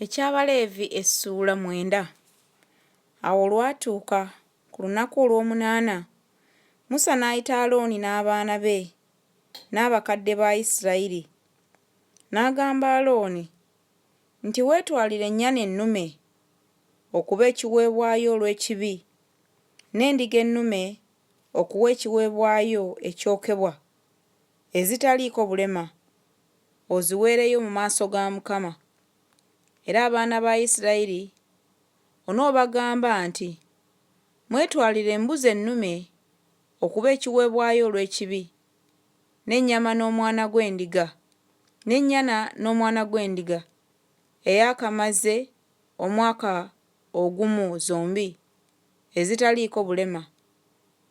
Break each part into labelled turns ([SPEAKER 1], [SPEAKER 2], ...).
[SPEAKER 1] Eky'Abaleevi essuula 9. Awo olwatuuka ku lunaku olw'omunaana, Musa n'ayita Alooni n'abaana be n'abakadde ba Isirayiri. N'agamba Alooni nti weetwalire ennyana ennume okuba ekiweebwayo olw'ekibi, n'endiga ennume okuwa ekiweebwayo ekyokebwa, ezitaliiko bulema, oziweereyo mu maaso ga Mukama. Era abaana ba Isirayiri onoobagamba nti, mwetwalire embuzi ennume okuba ekiweebwayo olw'ekibi, n'ennyama n'omwana gw'endiga, n'ennyana n'omwana gw'endiga eyaakamaze omwaka ogumu zombi, ezitaliiko bulema,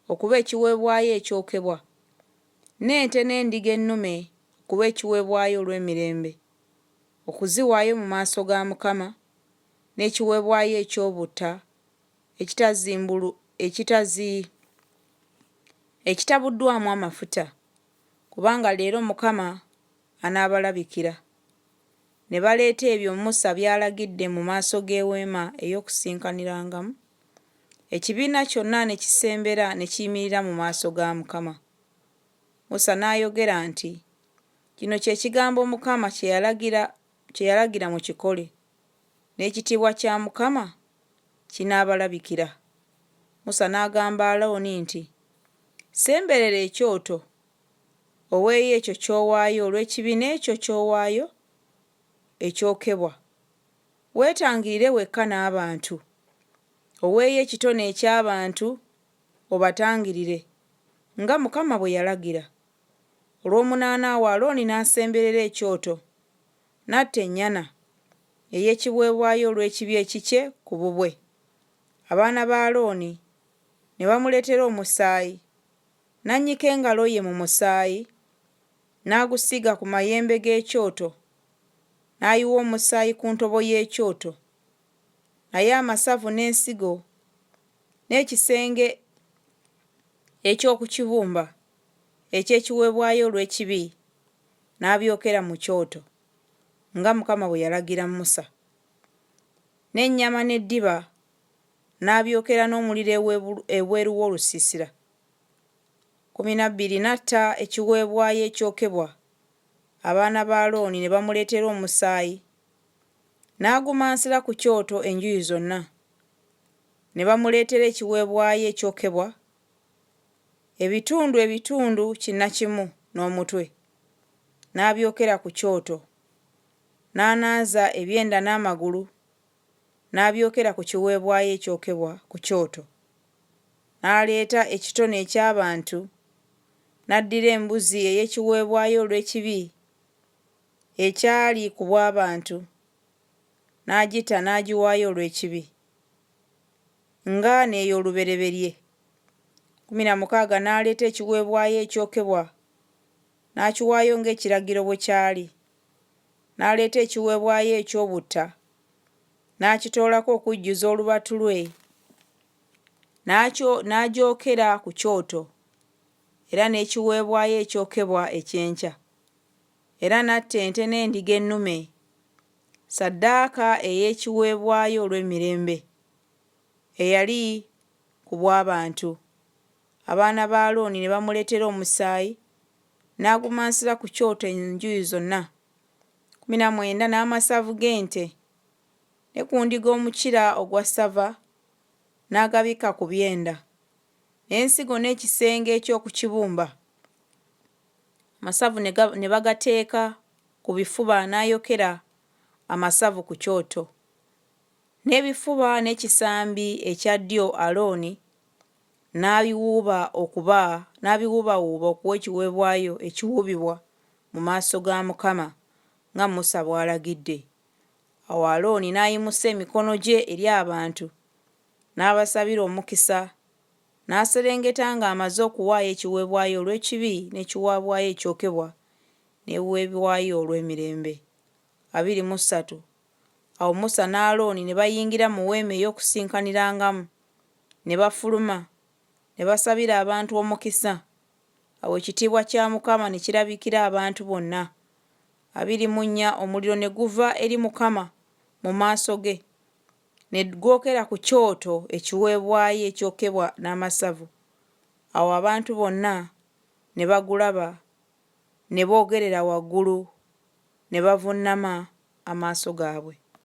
[SPEAKER 1] okuba ekiweebwayo ekyokebwa, n'ente n'endiga ennume okuba ekiweebwayo olw'emirembe, okuziwaayo mu maaso ga Mukama, n'ekiweebwayo eky'obutta ekitabuddwamu amafuta, kubanga leero Mukama anaabalabikira. Ne baleeta ebyo Musa by'alagidde mu maaso g'Eweema ey'Okusinkanirangamu. Ekibiina kyonna ne kisembera ne kiyimirira mu maaso ga Mukama. Musa n'ayogera nti, kino kye kigambo Mukama kye yalagira mukikole, n'ekitiibwa kya Mukama kinaabalabikira. Musa n'agamba Alooni nti, semberera ekyoto, oweeyo ekyo ky'owaayo olw'ekibi n'ekyo ky'owaayo ekyokebwa. Weetangirire wekka n'abantu, oweeyo ekitone eky'abantu obatangirire, nga Mukama bwe yalagira. Olw'omunaana awo Alooni n'asemberera ekyoto, n'atta ennyana ey'ekiweebwayo olw'ekibi ekikye ku bubwe. Abaana ba Alooni ne bamuleetera omusaayi, n'annyika engalo ye mu musaayi, n'agusiiga ku mayembe g'ekyoto, n'ayiwa omusaayi ku ntobo y'ekyoto, naye amasavu n'ensigo n'ekisenge eky'oku kibumba eky'ekiweebwayo olw'ekibi n'abyokera mu kyoto, nga Mukama bwe yalagira Musa. N'ennyama n'eddiba n'abyokera n'omuliro ebweru w'olusiisira. 12 N'atta ekiweebwayo ekyokebwa. Abaana ba Alooni ne bamuleetera omusaayi, n'agumansira ku kyoto enjuuyi zonna. Ne bamuleetera ekiweebwayo ekyokebwa, ebitundu kinnakimu n'omutwe, n'abyokera ku kyoto, n'anaaza ebyenda n'amagulu, n'abyokera ku kiweebwayo ekyokebwa ku kyoto. N'aleeta ekitone eky'abantu, n'addira embuzi ey'ekiweebwayo olw'ekibi ekyali ku bw'abantu, n'agitta n'agiwaayo olw'ekibi, nga n'ey'olubereberye. 16 N'aleeta ekiweebwayo ekyokebwa, n'akiwaayo ng'ekiragiro bwe kyali. N'aleeta ekiweebwayo eky'obutta, n'akitoolako okujjuza olubatu lwe, n'agyokera ku kyoto, era n'ekiweebwayo ekyokebwa ekyenkya. Era n'atta ente n'endiga ennume, ssaddaaka ey'ekiweebwayo olw'emirembe, eyali ku bw'abantu. Abaana ba Alooni ne bamuleetera omusaayi, n'agumansira ku kyoto enjuuyi zonna. 19 N'amasavu g'ente ne ku ndiga omukira ogwa ssava n'agabika ku byenda, n'ensigo n'ekisenge eky'oku kibumba. Amasavu ne bagateeka ku bifuba, n'ayokera amasavu ku kyoto. N'ebifuba n'ekisambi ekya ddyo Alooni n'abiwuubawuuba okuwa ekiweebwayo ekiwuubibwa mu maaso ga Mukama, nga Musa bw'alagidde. Awo Alooni n'ayimusa emikono gye eri abantu, n'abasabira omukisa, n'aserengeta ng'amaze okuwaayo ekiweebwayo olw'ekibi n'ekiweebwayo ekyokebwa n'ebiweebwayo olw'emirembe. 23 Awo Musa ne Alooni ne bayingira mu Weema ey'Okusinkanirangamu, ne bafuluma, ne basabira abantu omukisa. Awo ekitiibwa kya Mukama ne kirabikira abantu bonna. 24 Omuliro ne guva eri Mukama mu maaso ge, ne gwokera ku kyoto ekiweebwayo ekyokebwa n'amasavu. Awo abantu bonna ne bagulaba, ne boogerera waggulu, ne bavuunama amaaso gaabwe.